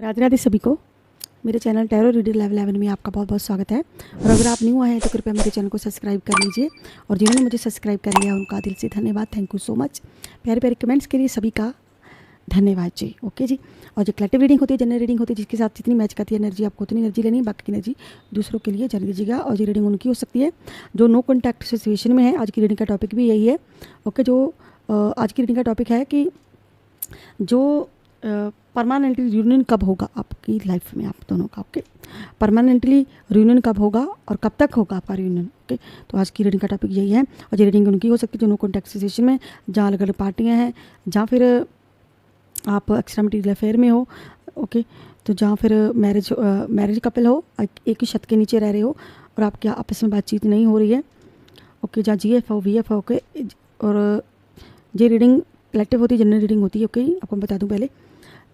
राधे राधे सभी को। मेरे चैनल टैरो रीडर लेवल 11 में आपका बहुत बहुत स्वागत है। और अगर आप न्यू आए हैं तो कृपया मेरे चैनल को सब्सक्राइब कर लीजिए, और जिन्होंने मुझे सब्सक्राइब कर लिया उनका दिल से धन्यवाद। Thank you so much. प्यारे प्यारे कमेंट्स के लिए सभी का धन्यवाद जी। ओके जी। और जो कलेक्टिव रीडिंग होती है, जनरल रीडिंग होती है, जिसके साथ जितनी मैच करती है एनर्जी, आपको उतनी एनर्जी लेनी है, बाकी की एनर्जी दूसरों के लिए जाने दीजिएगा। और ये रीडिंग उनकी हो सकती है जो नो कॉन्टैक्ट सिचुएशन में है। आज की रीडिंग का टॉपिक भी यही है। ओके, जो आज की रीडिंग का टॉपिक है कि जो परमानेंटली रियूनियन कब होगा आपकी लाइफ में, आप दोनों का। ओके, परमानेंटली रियूनियन कब होगा और कब तक होगा आपका रियूनियन। ओके, तो आज की रीडिंग का टॉपिक यही है। और ये रीडिंग उनकी हो सकती है जो नो कॉन्टैक्ट सिचुएशन में, जहाँ अलग अलग पार्टियाँ हैं, जहाँ फिर आप एक्स्ट्रा मटीरियल अफेयर में हो। ओके, तो जहाँ फिर मैरिज कपल हो, एक ही छत के नीचे रह रहे हो और आपके आपस में बातचीत नहीं हो रही है। ओके, जहाँ GF हो, VF हो। ओके, और ये रीडिंग कलेक्टिव होती है, जनरल रीडिंग होती है। ओके, आपको मैं बता दूं पहले,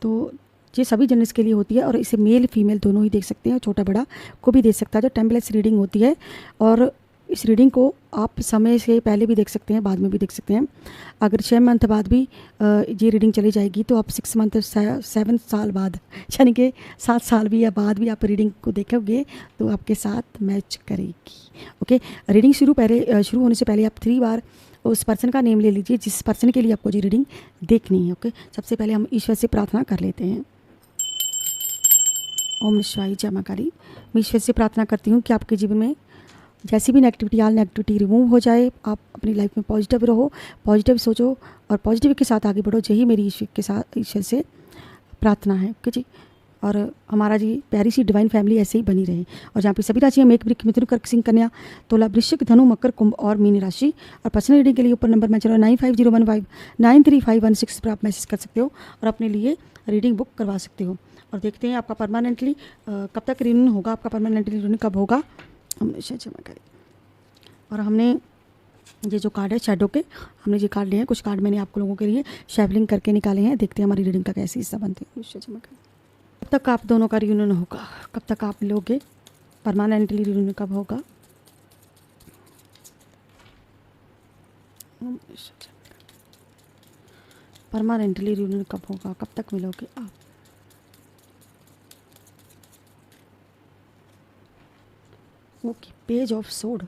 तो ये सभी जनरल्स के लिए होती है और इसे मेल फीमेल दोनों ही देख सकते हैं, छोटा बड़ा को भी देख सकता है। जो टेम्पलेट्स रीडिंग होती है, और इस रीडिंग को आप समय से पहले भी देख सकते हैं, बाद में भी देख सकते हैं। अगर 6 मंथ बाद भी ये रीडिंग चली जाएगी तो आप 6 मंथ 7 साल बाद, यानी कि 7 साल भी या बाद भी आप रीडिंग को देखोगे तो आपके साथ मैच करेगी। ओके, रीडिंग शुरू होने से पहले आप 3 बार उस पर्सन का नेम ले लीजिए जिस पर्सन के लिए आपको ये रीडिंग देखनी है। ओके, सबसे पहले हम ईश्वर से प्रार्थना कर लेते हैं। ओम शिवाय जय मां काली। मैं ईश्वर से प्रार्थना करती हूँ कि आपके जीवन में जैसी भी नेगेटिविटी, आल नेगेटिविटी रिमूव हो जाए। आप अपनी लाइफ में पॉजिटिव रहो, पॉजिटिव सोचो और पॉजिटिव के साथ आगे बढ़ो। यही मेरी ईश्वर से प्रार्थना है। ओके जी। और हमारा जी प्यारी सी डिवाइन फैमिली ऐसे ही बनी रहे। और जहाँ पे सभी राशियाँ मेघ, वृश्चिक, मिथुन, कर्क, सिंह, कन्या, तुला, वृश्चिक, धनु, मकर, कुंभ और मीन राशि। और पर्सनल रीडिंग के लिए ऊपर नंबर मैं चलो 9501593516 पर आप मैसेज कर सकते हो और अपने लिए रीडिंग बुक करवा सकते हो। और देखते हैं आपका परमानेंटली कब तक रियूनियन होगा, आपका परमानेंटली रियूनियन कब होगा। और हमने ये जो कार्ड है शैडो के, हमने ये कार्ड लिए हैं। कुछ कार्ड मैंने आप लोगों के लिए शैवलिंग करके निकाले हैं। देखते हैं हमारी रीडिंग का कैसे हिस्सा बनते हैं। कब तक आप दोनों का रियूनियन होगा, कब तक आप लोगे, परमानेंटली रियूनियन कब होगा। परमानेंटली रियूनियन कब होगा, कब तक मिलोगे आप। Okay, page of sword.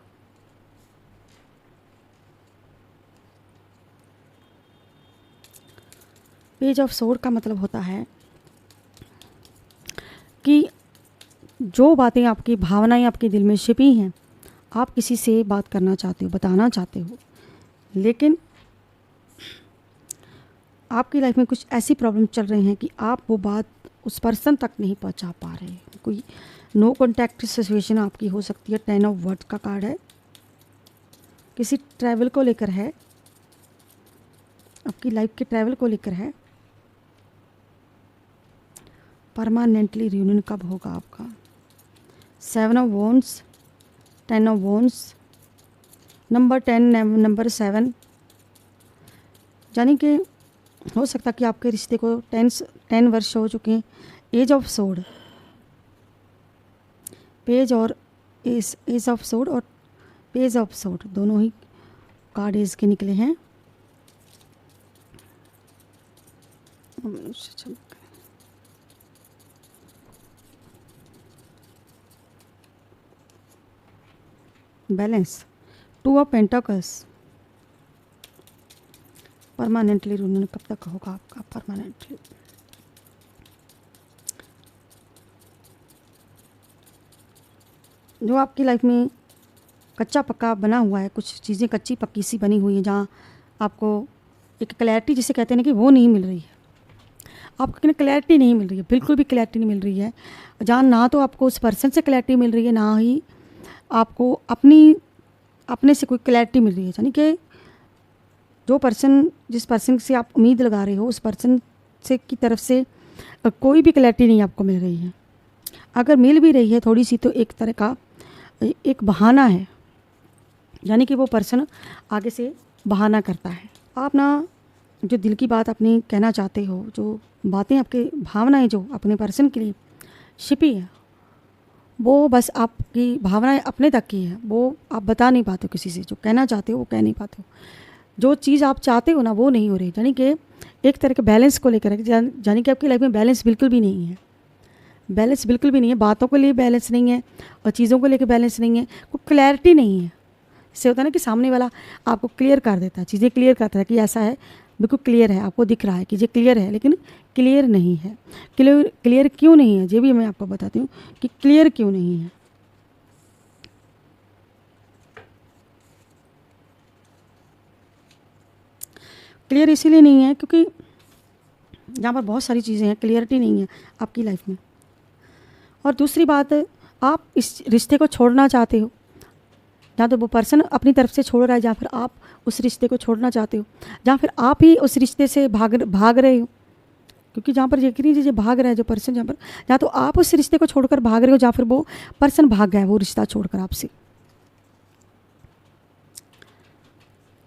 Page of sword का मतलब होता है कि जो बातें आपकी भावनाएं आपके दिल में छिपी हैं, आप किसी से बात करना चाहते हो, बताना चाहते हो, लेकिन आपकी लाइफ में कुछ ऐसी प्रॉब्लम चल रही हैं कि आप वो बात उस पर्सन तक नहीं पहुंचा पा रहे। कोई नो कॉन्टैक्ट सिचुएशन आपकी हो सकती है। 10 ऑफ वर्ड्स का कार्ड है, किसी ट्रैवल को लेकर है, आपकी लाइफ के ट्रैवल को लेकर है। परमानेंटली रियूनियन कब होगा आपका। 7 of wands, 10 of wands, number 10, number 7, यानी कि हो सकता कि आपके रिश्ते को 10 वर्ष हो चुके हैं। एज ऑफ सोर्ड, पेज और एज ऑफ सोर्ड और पेज ऑफ सोर्ड दोनों ही कार्ड एज के निकले हैं। Balance, 2 of pentacles. Permanently reunion कब तक होगा आपका, परमानेंटली। जो आपकी लाइफ में कच्चा पक्का बना हुआ है, कुछ चीज़ें कच्ची पक्की सी बनी हुई हैं, जहाँ आपको एक क्लैरिटी जिसे कहते हैं ना कि वो नहीं मिल रही है। आपको क्लैरिटी नहीं मिल रही है, बिल्कुल भी क्लैरिटी नहीं मिल रही है। जहाँ ना तो आपको उस पर्सन से क्लैरिटी मिल रही है, ना ही आपको अपने से कोई क्लैरिटी मिल रही है। यानी कि जो पर्सन, जिस पर्सन से आप उम्मीद लगा रहे हो, उस पर्सन से की तरफ से कोई भी क्लैरिटी नहीं आपको मिल रही है। अगर मिल भी रही है थोड़ी सी, तो एक तरह का एक बहाना है, यानी कि वो पर्सन आगे से बहाना करता है। आप ना जो दिल की बात अपनी कहना चाहते हो, जो बातें आपके भावनाएं जो अपने पर्सन के लिए छिपी है, वो बस आपकी भावनाएं अपने तक की है, वो आप बता नहीं पाते हो किसी से। जो कहना चाहते हो वो कह नहीं पाते हो, जो चीज़ आप चाहते हो ना वो नहीं हो रही। यानी कि एक तरह के बैलेंस को लेकर, यानी कि आपकी लाइफ में बैलेंस बिल्कुल भी नहीं है। बैलेंस बिल्कुल भी नहीं है, बातों को लिए बैलेंस नहीं है और चीज़ों को लेकर बैलेंस नहीं है, कोई क्लैरिटी नहीं है। इससे होता है ना कि सामने वाला आपको क्लियर कर देता है, चीज़ें क्लियर करता है कि ऐसा है, बिल्कुल क्लियर है, आपको दिख रहा है कि ये क्लियर है, लेकिन क्लियर नहीं है। क्लियर क्यों नहीं है, ये भी मैं आपको बताती हूँ कि क्लियर क्यों नहीं है। क्लियर इसीलिए नहीं है क्योंकि यहाँ पर बहुत सारी चीज़ें हैं, क्लियरिटी नहीं है आपकी लाइफ में। और दूसरी बात, आप इस रिश्ते को छोड़ना चाहते हो, या तो वो पर्सन अपनी तरफ से छोड़ रहा है, या फिर आप उस रिश्ते को छोड़ना चाहते हो, या फिर आप ही उस रिश्ते से भाग रहे हो। क्योंकि जहाँ पर यकीन कीजिए भाग रहा है जो पर्सन, जहाँ पर या तो आप उस रिश्ते को छोड़कर भाग रहे हो, या फिर वो पर्सन भाग गया है वो रिश्ता छोड़कर आपसे।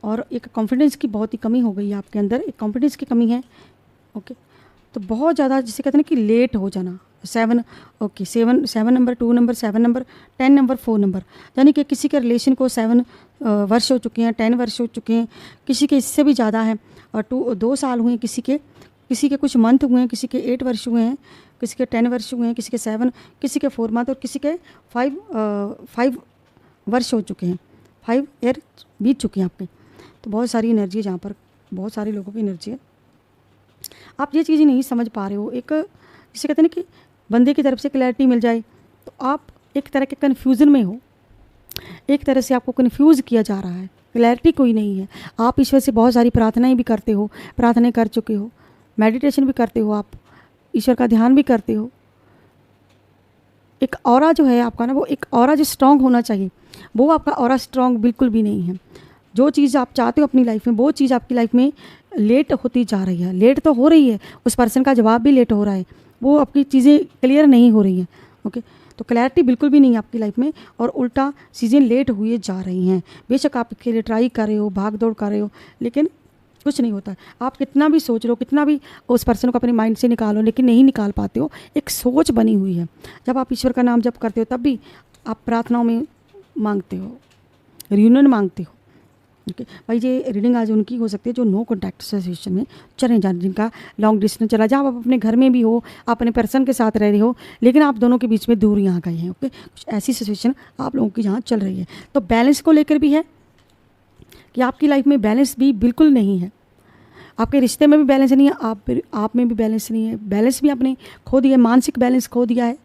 और एक कॉन्फिडेंस की बहुत ही कमी हो गई है आपके अंदर, एक कॉन्फिडेंस की कमी है। ओके, तो बहुत ज़्यादा जिसे कहते हैं ना कि लेट हो जाना। 7 number, 2 number, 7 number, 10 number, 4 number, यानी कि किसी के रिलेशन को 7 वर्ष हो चुके हैं, 10 वर्ष हो चुके हैं, किसी के इससे भी ज़्यादा है, और 2 साल हुए हैं, किसी के कुछ मंथ हुए हैं, किसी के 8 वर्ष हुए हैं, किसी के 10 वर्ष हुए हैं, किसी के 7, किसी के 4 मंथ, और किसी के 5 वर्ष हो चुके हैं, 5 ईयर बीत चुके हैं आपके। तो बहुत सारी एनर्जी है जहाँ पर, बहुत सारे लोगों की एनर्जी है। आप ये चीज़ें नहीं समझ पा रहे हो। एक जिसे कहते हैं ना कि बंदे की तरफ से क्लैरिटी मिल जाए तो आप एक तरह के कन्फ्यूज़न में हो, एक तरह से आपको कन्फ्यूज़ किया जा रहा है, क्लैरिटी कोई नहीं है। आप ईश्वर से बहुत सारी प्रार्थनाएं भी करते हो, प्रार्थनाएं कर चुके हो, मेडिटेशन भी करते हो, आप ईश्वर का ध्यान भी करते हो। एक ऑरा जो है आपका ना, वो एक ऑरा जो स्ट्रांग होना चाहिए, वो आपका ऑरा स्ट्रांग बिल्कुल भी नहीं है। जो चीज़ आप चाहते हो अपनी लाइफ में, वो चीज़ आपकी लाइफ में लेट होती जा रही है, लेट तो हो रही है, उस पर्सन का जवाब भी लेट हो रहा है, वो आपकी चीज़ें क्लियर नहीं हो रही हैं। ओके, तो क्लैरिटी बिल्कुल भी नहीं है आपकी लाइफ में, और उल्टा चीज़ें लेट हुए जा रही हैं। बेशक आप इसके लिए ट्राई कर रहे हो, भाग दौड़ कर रहे हो, लेकिन कुछ नहीं होता। आप कितना भी सोच रहे हो, कितना भी उस पर्सन को अपने माइंड से निकालो, लेकिन नहीं निकाल पाते हो। एक सोच बनी हुई है। जब आप ईश्वर का नाम जप करते हो, तब भी आप प्रार्थनाओं में मांगते हो, रियूनियन मांगते हो। ओके भाई, ये रीडिंग आज उनकी हो सकती है जो नो कॉन्टैक्ट सिचुएशन में चले जाए, जिनका लॉन्ग डिस्टेंस चला, जहाँ आप अपने घर में भी हो, आप अपने पर्सन के साथ रह रहे हो, लेकिन आप दोनों के बीच में दूरियाँ आ गई हैं। ओके, कुछ ऐसी सिचुएशन आप लोगों की जहाँ चल रही है। तो बैलेंस को लेकर भी है कि आपकी लाइफ में बैलेंस भी बिल्कुल नहीं है, आपके रिश्ते में भी बैलेंस नहीं है, आप में भी बैलेंस नहीं है। बैलेंस भी आपने खो दिया है, मानसिक बैलेंस खो दिया है।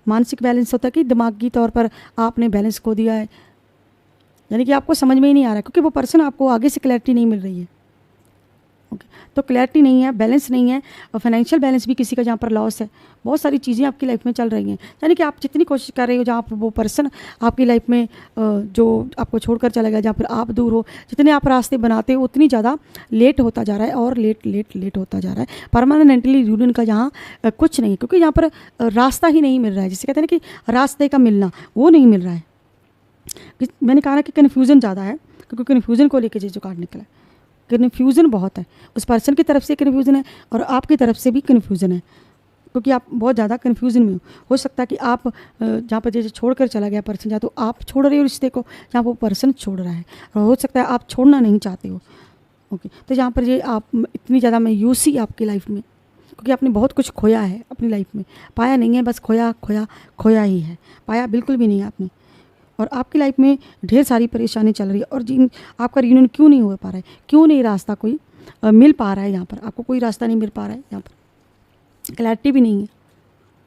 मानसिक बैलेंस होता है कि दिमागी तौर पर आपने बैलेंस खो दिया है, यानी कि आपको समझ में ही नहीं आ रहा है, क्योंकि वो पर्सन आपको आगे से क्लैरिटी नहीं मिल रही है। ओके, तो क्लैरिटी नहीं है, बैलेंस नहीं है, और फाइनेंशियल बैलेंस भी किसी का जहाँ पर लॉस है। बहुत सारी चीज़ें आपकी लाइफ में चल रही हैं, यानी कि आप जितनी कोशिश कर रहे हो, जहाँ पर वो पर्सन आपकी लाइफ में जो आपको छोड़कर चला गया, जहाँ पर आप दूर हो, जितने आप रास्ते बनाते हो उतनी ज़्यादा लेट होता जा रहा है, और लेट होता जा रहा है। परमानेंटली यूनियन का जहाँ कुछ नहीं, क्योंकि यहाँ पर रास्ता ही नहीं मिल रहा है, जिसे कहते हैं ना कि रास्ते का मिलना, वो नहीं मिल रहा है। मैंने कहा ना कि कन्फ्यूज़न ज़्यादा है, क्योंकि कन्फ्यूज़न को लेकर जो कार्ड निकला है, कन्फ्यूज़न बहुत है। उस पर्सन की तरफ से कन्फ्यूज़न है, और आपकी तरफ से भी कन्फ्यूज़न है, क्योंकि आप बहुत ज़्यादा कन्फ्यूज़न में हो सकता है कि आप जहाँ पर जैसे छोड़ कर चला गया पर्सन, या तो आप छोड़ रहे हो रिश्ते को, जहाँ वो पर्सन छोड़ रहा है, और हो सकता है आप छोड़ना नहीं चाहते हो। ओके, तो जहाँ पर ये आप इतनी ज़्यादा मायूसी आपकी लाइफ में, क्योंकि आपने बहुत कुछ खोया है अपनी लाइफ में, पाया नहीं है, बस खोया ही है, पाया बिल्कुल भी नहीं है आपने। और आपकी लाइफ में ढेर सारी परेशानी चल रही है, और जिन आपका रियूनियन क्यों नहीं हो पा रहा है, क्यों नहीं रास्ता कोई मिल पा रहा है, यहाँ पर आपको कोई रास्ता नहीं मिल पा रहा है, यहाँ पर क्लैरिटी भी नहीं है।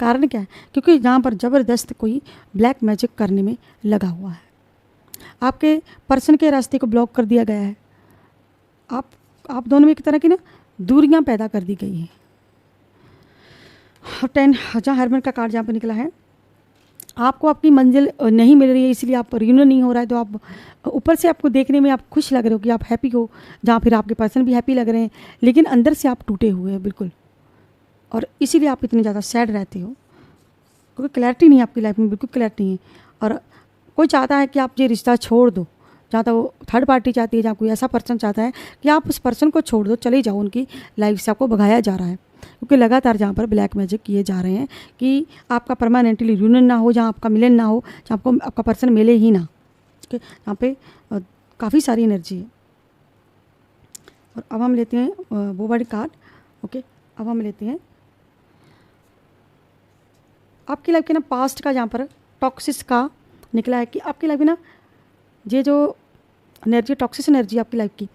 कारण क्या है? क्योंकि यहाँ पर ज़बरदस्त कोई ब्लैक मैजिक करने में लगा हुआ है, आपके पर्सन के रास्ते को ब्लॉक कर दिया गया है, आप दोनों में एक तरह की ना दूरियाँ पैदा कर दी गई हैं। 10 जहाँ हरमन का कार्ड जहाँ पर निकला है, आपको आपकी मंजिल नहीं मिल रही है, इसलिए आप रियूनियन नहीं हो रहा है, तो आप ऊपर से आपको देखने में आप खुश लग रहे हो कि आप हैप्पी हो, जहाँ फिर आपके पर्सन भी हैप्पी लग रहे हैं, लेकिन अंदर से आप टूटे हुए हैं बिल्कुल, और इसीलिए आप इतने ज़्यादा सैड रहते हो, क्योंकि क्लैरिटी नहीं है आपकी लाइफ में, बिल्कुल क्लैरिटी नहीं है। और कोई चाहता है कि आप ये रिश्ता छोड़ दो, जहाँ तो वो थर्ड पार्टी चाहती है, जहाँ कोई ऐसा पर्सन चाहता है कि आप उस पर्सन को छोड़ दो, चले जाओ, उनकी लाइफ से आपको भगाया जा रहा है, क्योंकि लगातार जहाँ पर ब्लैक मैजिक किए जा रहे हैं कि आपका परमानेंटली यूनियन ना हो, जहाँ आपका मिलन ना हो, जहाँ आपको आपका पर्सन मिले ही ना। ओके, यहाँ पे काफ़ी सारी एनर्जी है। और अब हम लेते हैं वो वाली कार्ड। ओके, अब हम लेते हैं आपकी लाइफ के ना पास्ट का जहाँ पर टॉक्सिस का निकला है कि आपकी लाइफ में ना ये जो एनर्जी, टॉक्सिस एनर्जी आपकी लाइफ की,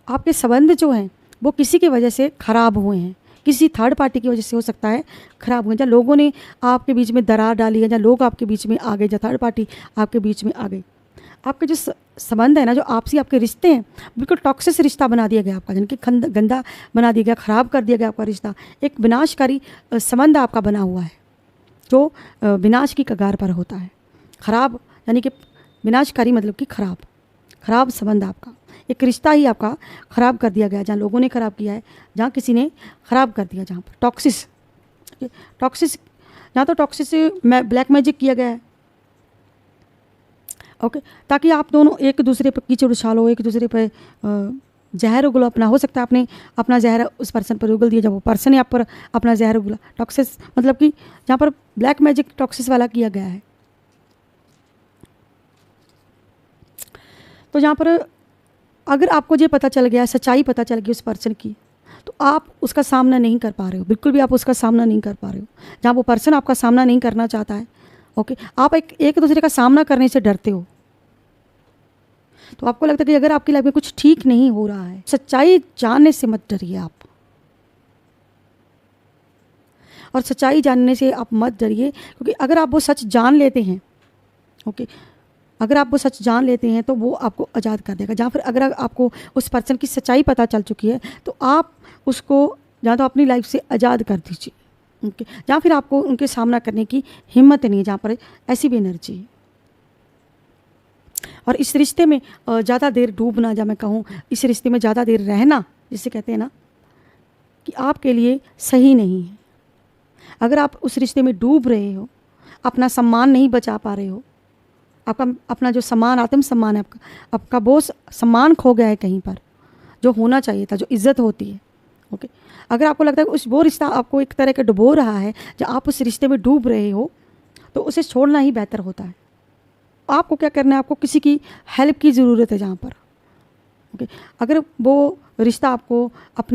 आपके संबंध जो हैं वो किसी की वजह से ख़राब हुए हैं, किसी थर्ड पार्टी की वजह से हो सकता है ख़राब हुए, जहाँ लोगों ने आपके बीच में दरार डाली है, जहाँ लोग आपके बीच में आ गए, जहाँ थर्ड पार्टी आपके बीच में आ गई। आपके जो संबंध है ना, जो आपसी आपके रिश्ते हैं, बिल्कुल टॉक्सिस रिश्ता बना दिया गया आपका, जिनकी गंदा बना दिया गया, ख़राब कर दिया गया आपका रिश्ता। एक विनाशकारी संबंध आपका बना हुआ है जो विनाश की कगार पर होता है। ख़राब यानी कि विनाशकारी मतलब कि खराब संबंध आपका, एक रिश्ता ही आपका ख़राब कर दिया गया, जहाँ लोगों ने ख़राब किया है, जहाँ किसी ने ख़राब कर दिया, जहाँ पर टॉक्सिस जहाँ तो टॉक्सिस से ब्लैक मैजिक किया गया है। ओके, ताकि आप दोनों एक दूसरे पर कीचड़ उछालो, एक दूसरे पर जहर उगलो अपना। हो सकता है आपने अपना जहर उस पर्सन पर उगल दिया, जब वो पर्सन आप पर अपना जहर उगला। टॉक्सिस मतलब कि जहाँ पर ब्लैक मैजिक टॉक्सिस वाला किया गया है। तो जहाँ पर अगर आपको ये पता चल गया, सच्चाई पता चल गई उस पर्सन की, तो आप उसका सामना नहीं कर पा रहे हो, बिल्कुल भी आप उसका सामना नहीं कर पा रहे हो। जहाँ वो पर्सन आपका सामना नहीं करना चाहता है, ओके, आप एक दूसरे का सामना करने से डरते हो। तो आपको लगता है कि अगर आपकी लाइफ में कुछ ठीक नहीं हो रहा है, सच्चाई जानने से मत डरिए आप, और सच्चाई जानने से आप मत डरिए, क्योंकि अगर आप वो सच जान लेते हैं, ओके, अगर आप वो सच जान लेते हैं तो वो आपको आज़ाद कर देगा। जहाँ फिर अगर आपको उस पर्सन की सच्चाई पता चल चुकी है तो आप उसको या तो अपनी लाइफ से आज़ाद कर दीजिए, ओके, जहाँ फिर आपको उनके सामना करने की हिम्मत नहीं है, जहाँ पर ऐसी भी एनर्जी है। और इस रिश्ते में ज़्यादा देर डूबना, जहाँ मैं कहूँ इस रिश्ते में ज़्यादा देर रहना, जिसे कहते हैं ना कि आपके लिए सही नहीं है। अगर आप उस रिश्ते में डूब रहे हो, अपना सम्मान नहीं बचा पा रहे हो, आपका अपना जो सम्मान, आत्म सम्मान है आपका वो सम्मान खो गया है कहीं पर, जो होना चाहिए था, जो इज्जत होती है, ओके। अगर आपको लगता है कि वो रिश्ता आपको एक तरह का डुबो रहा है, जब आप उस रिश्ते में डूब रहे हो, तो उसे छोड़ना ही बेहतर होता है। आपको क्या करना है, आपको किसी की हेल्प की ज़रूरत है जहाँ पर, ओके। अगर वो रिश्ता आपको आप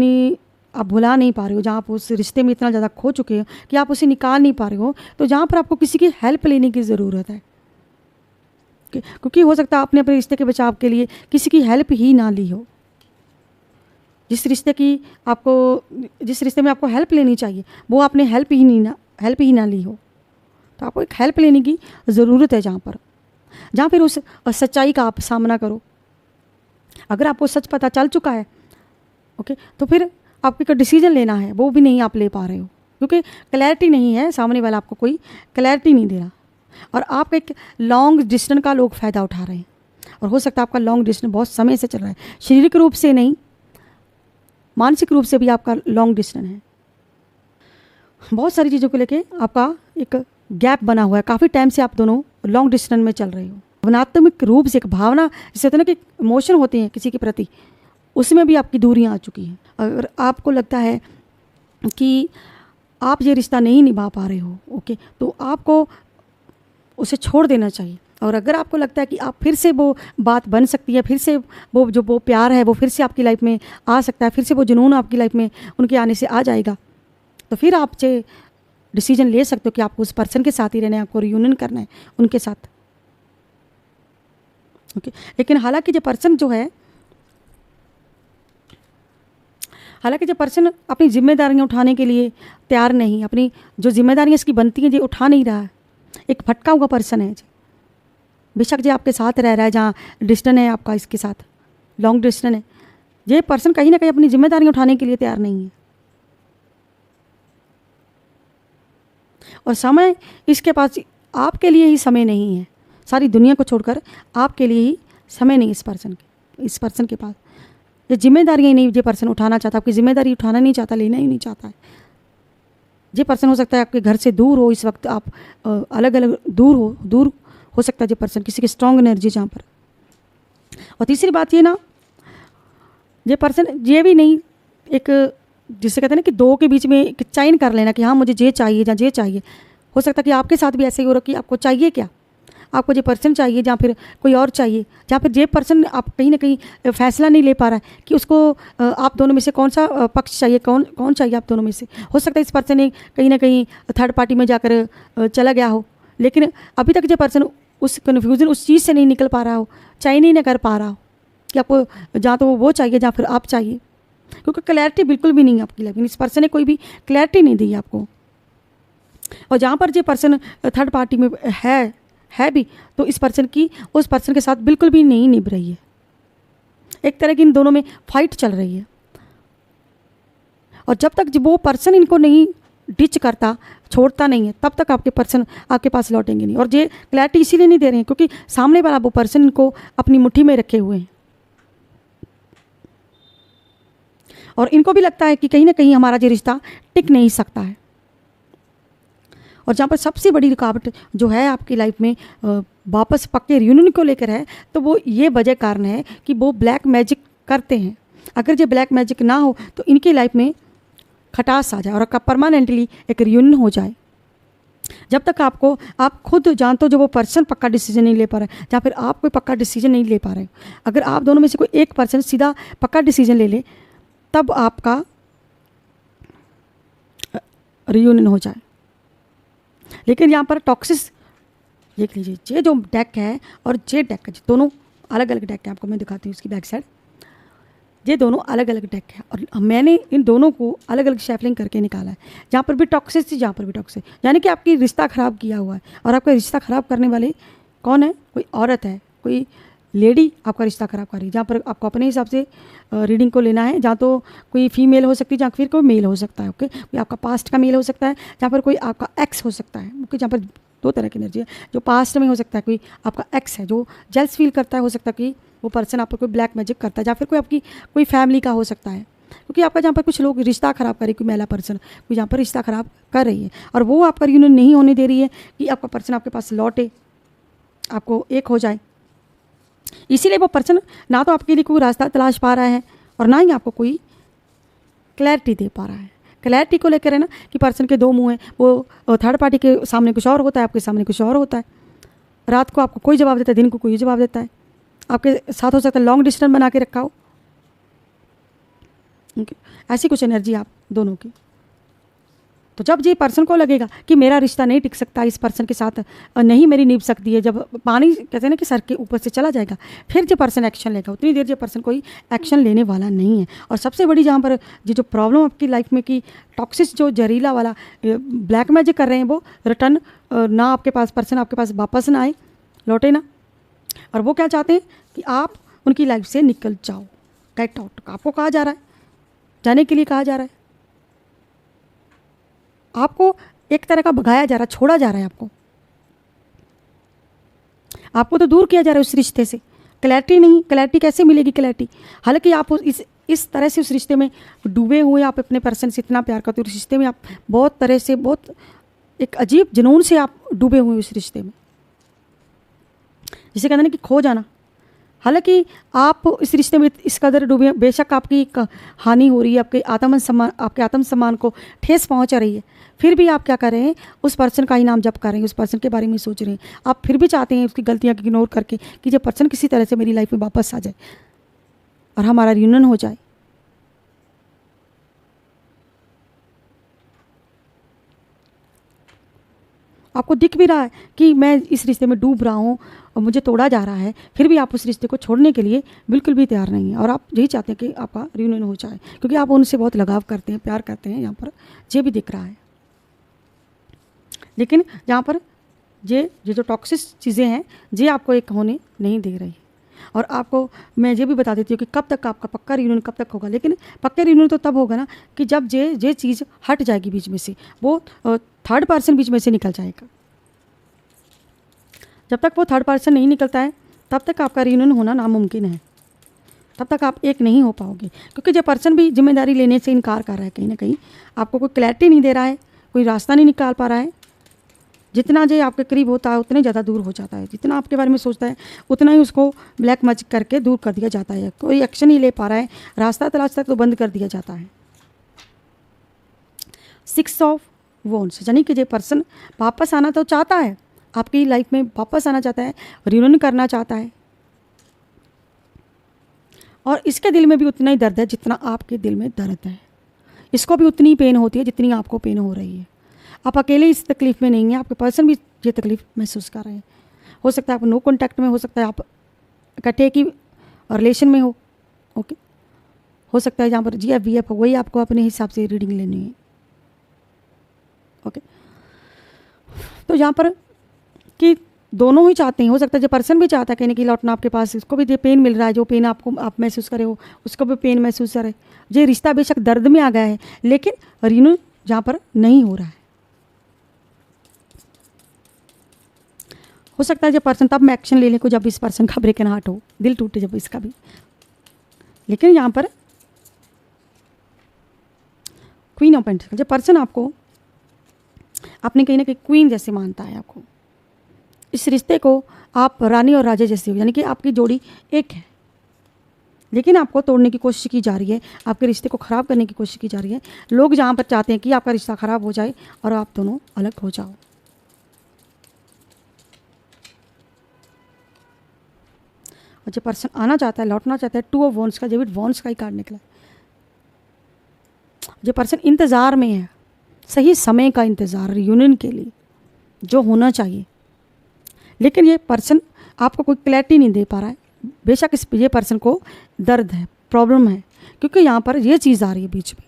भुला नहीं पा रहे हो, जहाँ आप उस रिश्ते में इतना ज़्यादा खो चुके हो कि आप उसे निकाल नहीं पा रहे हो, तो जहाँ पर आपको किसी की हेल्प लेने की ज़रूरत है, क्योंकि हो सकता है आपने अपने रिश्ते के बचाव के लिए किसी की हेल्प ही ना ली हो। जिस रिश्ते में आपको हेल्प लेनी चाहिए, वो आपने हेल्प ही ना ली हो, तो आपको एक हेल्प लेने की ज़रूरत है, जहाँ फिर उस सच्चाई का आप सामना करो। अगर आपको सच पता चल चुका है, ओके, तो फिर आपको एक डिसीजन लेना है, वो भी नहीं आप ले पा रहे हो, क्योंकि क्लैरिटी नहीं है, सामने वाला आपको कोई क्लैरिटी नहीं दे रहा, और आप एक लॉन्ग डिस्टेंस का लोग फ़ायदा उठा रहे हैं। और हो सकता है आपका लॉन्ग डिस्टेंस बहुत समय से चल रहा है, शारीरिक रूप से नहीं, मानसिक रूप से भी आपका लॉन्ग डिस्टेंस है। बहुत सारी चीज़ों को लेके आपका एक गैप बना हुआ है, काफ़ी टाइम से आप दोनों लॉन्ग डिस्टेंस में चल रहे हो। भावनात्मक रूप से एक भावना, जिसे कहते हैं ना कि इमोशन होते हैं किसी के प्रति, उसमें भी आपकी दूरियां आ चुकी हैं। अगर आपको लगता है कि आप ये रिश्ता नहीं निभा पा रहे हो, ओके, तो आपको उसे छोड़ देना चाहिए। और अगर आपको लगता है कि आप फिर से वो बात बन सकती है, फिर से वो प्यार है वो फिर से आपकी लाइफ में आ सकता है, फिर से वो जुनून आपकी लाइफ में उनके आने से आ जाएगा, तो फिर आप डिसीजन ले सकते हो कि आपको उस पर्सन के साथ ही रहना है, आपको रियूनियन करना है उनके साथ, ओके। लेकिन हालांकि जो पर्सन अपनी जिम्मेदारियां उठाने के लिए तैयार नहीं, अपनी जो जिम्मेदारियां इसकी बनती हैं, जो उठा नहीं रहा है, एक भटका हुआ पर्सन है। बेशक जो आपके साथ रह रहा है, जहाँ डिस्टेंस है आपका इसके साथ, लॉन्ग डिस्टेंस है, ये पर्सन कहीं ना कहीं अपनी जिम्मेदारियां उठाने के लिए तैयार नहीं है, और समय इसके पास आपके लिए ही समय नहीं है। सारी दुनिया को छोड़कर आपके लिए ही समय नहीं इस पर्सन के पास। ये जिम्मेदारियाँ ही नहीं ये पर्सन उठाना चाहता, आपकी जिम्मेदारी उठाना नहीं चाहता, लेना ही नहीं चाहता है। ये पर्सन हो सकता है आपके घर से दूर हो, इस वक्त आप अलग अलग दूर हो सकता है ये पर्सन, किसी की स्ट्रॉन्ग एनर्जी जहाँ पर। और तीसरी बात ये ना, ये पर्सन ये भी नहीं, एक जिसे कहते हैं ना कि दो के बीच में एक चयन कर लेना कि हाँ मुझे ये चाहिए या ये चाहिए। हो सकता है कि आपके साथ भी ऐसे ही हो रहा कि आपको चाहिए क्या, आपको जो पर्सन चाहिए, जहाँ फिर कोई और चाहिए, जहाँ फिर ये पर्सन आप कहीं ना कहीं फैसला नहीं ले पा रहा है कि उसको आप दोनों में से कौन सा पक्ष चाहिए, कौन चाहिए आप दोनों में से। हो सकता है इस पर्सन ने कहीं ना कहीं थर्ड पार्टी में जाकर चला गया हो, लेकिन अभी तक जो पर्सन उस कन्फ्यूज़न उस चीज़ से नहीं निकल पा रहा हो, चाहे नहीं कर पा रहा हो कि आपको जहाँ तो वो चाहिए, जहाँ फिर आप चाहिए, क्योंकि क्लैरिटी बिल्कुल भी नहीं है आपकी लाइफ में। इस पर्सन ने कोई भी क्लैरिटी नहीं दी आपको। और जहाँ पर जो पर्सन थर्ड पार्टी में है भी, तो इस पर्सन की उस पर्सन के साथ बिल्कुल भी नहीं निभ रही है। एक तरह की इन दोनों में फाइट चल रही है। और जब तक वो पर्सन इनको नहीं डिच करता, छोड़ता नहीं है, तब तक आपके पर्सन आपके पास लौटेंगे नहीं। और ये क्लैरिटी इसीलिए नहीं दे रहे हैं क्योंकि सामने वाला वो पर्सन इनको अपनी मुट्ठी में रखे हुए हैं। और इनको भी लगता है कि कहीं ना कहीं हमारा ये रिश्ता टिक नहीं सकता है। और जहाँ पर सबसे बड़ी रुकावट जो है आपकी लाइफ में वापस पक्के रियूनियन को लेकर है, तो वो ये वजह कारण है कि वो ब्लैक मैजिक करते हैं। अगर ये ब्लैक मैजिक ना हो तो इनकी लाइफ में खटास आ जाए और आपका परमानेंटली एक रियूनियन हो जाए। जब तक आप खुद जानते हो जो वो पर्सन पक्का डिसीजन नहीं ले पा रहे, या फिर आप कोई पक्का डिसीजन नहीं ले पा रहे, अगर आप दोनों में से कोई एक पर्सन सीधा पक्का डिसीजन ले ले, तब आपका रियूनियन हो जाए। लेकिन यहाँ पर टॉक्सिस देख लीजिए, ये जो डेक है और ये डेक है, दोनों अलग अलग डेक है। आपको मैं दिखाती हूँ उसकी बैक साइड। ये दोनों अलग अलग डेक है और मैंने इन दोनों को अलग अलग शैफलिंग करके निकाला है। जहाँ पर भी टॉक्सिस थी, जहाँ पर भी टॉक्सिस, यानी कि आपकी रिश्ता ख़राब किया हुआ है। और आपका रिश्ता ख़राब करने वाले कौन है? कोई औरत है, कोई लेडी आपका रिश्ता ख़राब कर रही है। जहाँ पर आपको अपने हिसाब से रीडिंग को लेना है। जहाँ तो कोई फीमेल हो सकती है, जहाँ फिर कोई मेल हो सकता है। ओके, कोई आपका पास्ट का मेल हो सकता है, जहाँ पर कोई आपका एक्स हो सकता है। ओके, जहाँ पर दो तरह की एनर्जी है, जो पास्ट में हो सकता है कोई आपका एक्स है जो जेल्स फील करता है, हो सकता है कि वो पर्सन आप पर कोई ब्लैक मैजिक करता है, या फिर कोई आपकी कोई फैमिली का हो सकता है। क्योंकि आपका जहाँ पर कुछ लोग रिश्ता ख़राब कर रही है, कोई महिला पर्सन कोई जहाँ पर रिश्ता ख़राब कर रही है और वो आपका रियूनियन नहीं होने दे रही है कि आपका पर्सन आपके पास लौटे, आपको एक हो जाए। इसीलिए वो पर्सन ना तो आपके लिए कोई रास्ता तलाश पा रहा है और ना ही आपको कोई क्लैरिटी दे पा रहा है। क्लैरिटी को लेकर है ना कि पर्सन के दो मुंह हैं, वो थर्ड पार्टी के सामने कुछ और होता है, आपके सामने कुछ और होता है। रात को आपको कोई जवाब देता है, दिन को कोई जवाब देता है। आपके साथ हो सकता है लॉन्ग डिस्टेंस बना के रखा हो। ऐसी कुछ एनर्जी आप दोनों की। तो जब ये पर्सन को लगेगा कि मेरा रिश्ता नहीं टिक सकता, इस पर्सन के साथ नहीं मेरी निभ सकती है, जब पानी कहते हैं ना कि सर के ऊपर से चला जाएगा, फिर जो पर्सन एक्शन लेगा। उतनी देर जो पर्सन कोई एक्शन लेने वाला नहीं है। और सबसे बड़ी जहाँ पर जो प्रॉब्लम आपकी लाइफ में कि टॉक्सिस जो जहरीला वाला ब्लैक मैजिक कर रहे हैं, वो रिटर्न ना आपके पास पर्सन आपके पास वापस ना आए, लौटे ना। और वो क्या चाहते हैं कि आप उनकी लाइफ से निकल जाओ, गेट आउट। आपको कहा जा रहा है, जाने के लिए कहा जा रहा है, आपको एक तरह का भगाया जा रहा है, छोड़ा जा रहा है। आपको तो दूर किया जा रहा है उस रिश्ते से। क्लैरिटी नहीं, क्लैरिटी कैसे मिलेगी क्लैरिटी? हालांकि आप इस तरह से उस रिश्ते में डूबे हुए, आप अपने पर्सन से इतना प्यार करते हो, उस रिश्ते में आप बहुत तरह से, बहुत एक अजीब जुनून से आप डूबे हुए उस रिश्ते में, जिसे कहते हैं कि खो जाना। हालांकि आप इस रिश्ते में इस कदर डूबे, बेशक आपकी हानि हो रही है, आपके आत्मसम्मान को ठेस पहुंच रही है, फिर भी आप क्या कर रहे हैं? उस पर्सन का ही नाम जप कर रहे हैं, उस पर्सन के बारे में सोच रहे हैं। आप फिर भी चाहते हैं उसकी गलतियां इग्नोर करके कि जब पर्सन किसी तरह से मेरी लाइफ में वापस आ जाए और हमारा रियूनियन हो जाए। आपको दिख भी रहा है कि मैं इस रिश्ते में डूब रहा हूँ और मुझे तोड़ा जा रहा है, फिर भी आप उस रिश्ते को छोड़ने के लिए बिल्कुल भी तैयार नहीं है। और आप यही चाहते हैं कि आपका रियूनियन हो जाए, क्योंकि आप उनसे बहुत लगाव करते हैं, प्यार करते हैं। यहाँ पर ये भी दिख रहा है। लेकिन यहाँ पर ये जो टॉक्सिस चीज़ें हैं, ये आपको एक होने नहीं दे रही। और आपको मैं ये भी बता देती हूँ कि कब तक आपका पक्का रियूनियन कब तक होगा। लेकिन पक्का रियूनियन तो तब होगा ना कि जब ये चीज़ हट जाएगी बीच में से, वो थर्ड पर्सन बीच में से निकल जाएगा। जब तक वो थर्ड पर्सन नहीं निकलता है, तब तक आपका रियूनियन होना नामुमकिन है। तब तक आप एक नहीं हो पाओगे, क्योंकि जो पर्सन भी जिम्मेदारी लेने से इनकार कर रहा है, कहीं ना कहीं आपको कोई क्लैरिटी नहीं दे रहा है, कोई रास्ता नहीं निकाल पा रहा है। जितना जो आपके करीब होता है उतने ज़्यादा दूर हो जाता है। जितना आपके बारे में सोचता है उतना ही उसको ब्लैक मैजिक करके दूर कर दिया जाता है। कोई एक्शन नहीं ले पा रहा है, रास्ता तलाशता तो बंद कर दिया जाता है। 6 ऑफ वॉन्ड्स, यानी कि जो पर्सन वापस आना तो चाहता है, आपकी लाइफ में वापस आना चाहता है, रियूनियन करना चाहता है। और इसके दिल में भी उतना ही दर्द है जितना आपके दिल में दर्द है। इसको भी उतनी पेन होती है जितनी आपको पेन हो रही है। आप अकेले इस तकलीफ़ में नहीं हैं, आपके पर्सन भी ये तकलीफ़ महसूस कर रहे हैं। हो सकता है आप नो कॉन्टैक्ट में, हो सकता है आप इकट्ठे की रिलेशन में हो। ओके, हो सकता है जहाँ पर GF हो, वही आपको अपने हिसाब से रीडिंग लेनी है। ओके, तो यहाँ पर कि दोनों ही चाहते हैं। हो सकता है जो पर्सन भी चाहता है कहने की लौटना आपके पास, इसको भी ये पेन मिल रहा है, जो पेन आप महसूस करे हो उसको भी पेन महसूस करे। ये रिश्ता बेशक दर्द में आ गया है लेकिन रिन्यू जहाँ पर नहीं हो रहा है। हो सकता है जब पर्सन तब मैं एक्शन ले ले को जब इस पर्सन का ब्रेकन हार्ट हो, दिल टूटे जब इसका भी। लेकिन यहाँ पर क्वीन ऑफ पेंटिकल, जब पर्सन आपको अपने कहीं ना कहीं क्वीन जैसे मानता है, आपको इस रिश्ते को आप रानी और राजा जैसे हो, यानी कि आपकी जोड़ी एक है लेकिन आपको तोड़ने की कोशिश की जा रही है, आपके रिश्ते को ख़राब करने की कोशिश की जा रही है। लोग जहाँ पर चाहते हैं कि आपका रिश्ता ख़राब हो जाए और आप दोनों अलग हो जाओ। और जो पर्सन आना चाहता है, लौटना चाहता है, 2 ऑफ वॉन्ड्स का, डेविड वॉन्ड्स का ही कार्ड निकला। जो पर्सन इंतज़ार में है, सही समय का इंतज़ार रियूनियन के लिए जो होना चाहिए, लेकिन ये पर्सन आपको कोई क्लैरिटी नहीं दे पा रहा है। बेशक ये पर्सन को दर्द है, प्रॉब्लम है, क्योंकि यहाँ पर ये चीज़ आ रही है बीच में,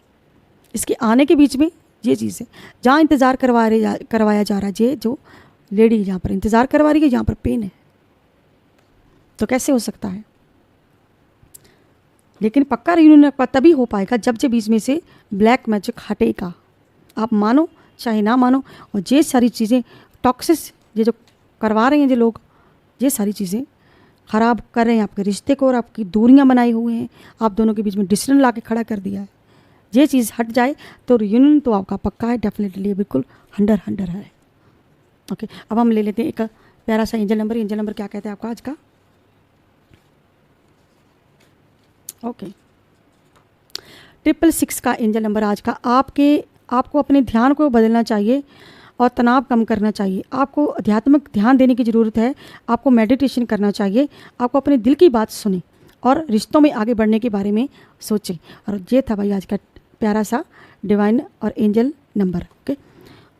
इसके आने के बीच में ये चीज़ है। जहाँ इंतज़ार करवाया जा रहा है, ये जो लेडी यहाँ पर इंतज़ार करवा रही है, यहाँ पर पेन है। तो कैसे हो सकता है? लेकिन पक्का रियूनियन तभी हो पाएगा जब जे बीच में से ब्लैक मैजिक हटेगा। आप मानो चाहे ना मानो, और ये सारी चीज़ें टॉक्सिस ये जो करवा रहे हैं जो लोग, ये सारी चीज़ें ख़राब कर रहे हैं आपके रिश्ते को और आपकी दूरियां बनाई हुई हैं, आप दोनों के बीच में डिस्टेंस ला के खड़ा कर दिया है। ये चीज़ हट जाए तो रियूनियन तो आपका पक्का है, डेफिनेटली बिल्कुल 100 है। ओके, अब हम ले लेते हैं एक प्यारा सा एंजल नंबर। एंजल नंबर क्या कहते हैं आपका आज का? ओके, 666 का एंजल नंबर आज का। आपको अपने ध्यान को बदलना चाहिए और तनाव कम करना चाहिए। आपको आध्यात्मिक ध्यान देने की ज़रूरत है, आपको मेडिटेशन करना चाहिए, आपको अपने दिल की बात सुने और रिश्तों में आगे बढ़ने के बारे में सोचें। और ये था भाई आज का प्यारा सा डिवाइन और एंजल नंबर। ओके,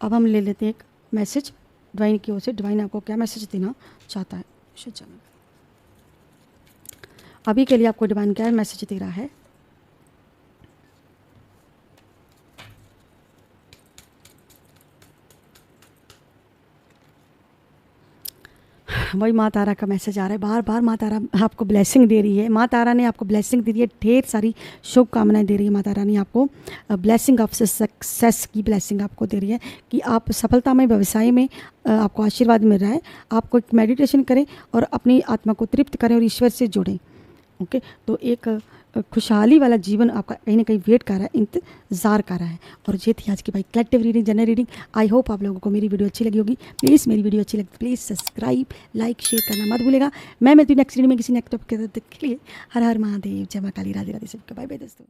अब हम ले लेते हैं एक मैसेज डिवाइन की ओर से। डिवाइन आपको क्या मैसेज देना चाहता है? अभी के लिए आपको डिवाइन क्या मैसेज दे रहा है? वही माँ तारा का मैसेज आ रहा है बार बार। माँ तारा आपको ब्लेसिंग दे रही है। माँ तारा ने आपको ब्लेसिंग दे रही है, ढेर सारी शुभकामनाएं दे रही है। माँ तारा ने आपको ब्लेसिंग ऑफ सक्सेस की ब्लेसिंग आपको दे रही है कि आप सफलता में, व्यवसाय में आपको आशीर्वाद मिल रहा है। आपको एक मेडिटेशन करें और अपनी आत्मा को तृप्त करें और ईश्वर से जुड़ें। ओके, तो एक खुशहाली वाला जीवन आपका कहीं ना कहीं वेट कर रहा है, इंतज़ार कर रहा है। और ये थी आज की भाई collective reading, general reading. I hope आप लोगों को मेरी वीडियो अच्छी लगी होगी। प्लीज़ मेरी वीडियो अच्छी लगी प्लीज़ सब्सक्राइब, लाइक, शेयर करना मत भूलेगा। मैं मिलती हूँ नेक्स्ट रीडिंग में किसी नेक्स्ट टॉपिक के लिए। हर हर महादेव, जय मां काली, राधे राधे सबके। बाय बाय दोस्तों।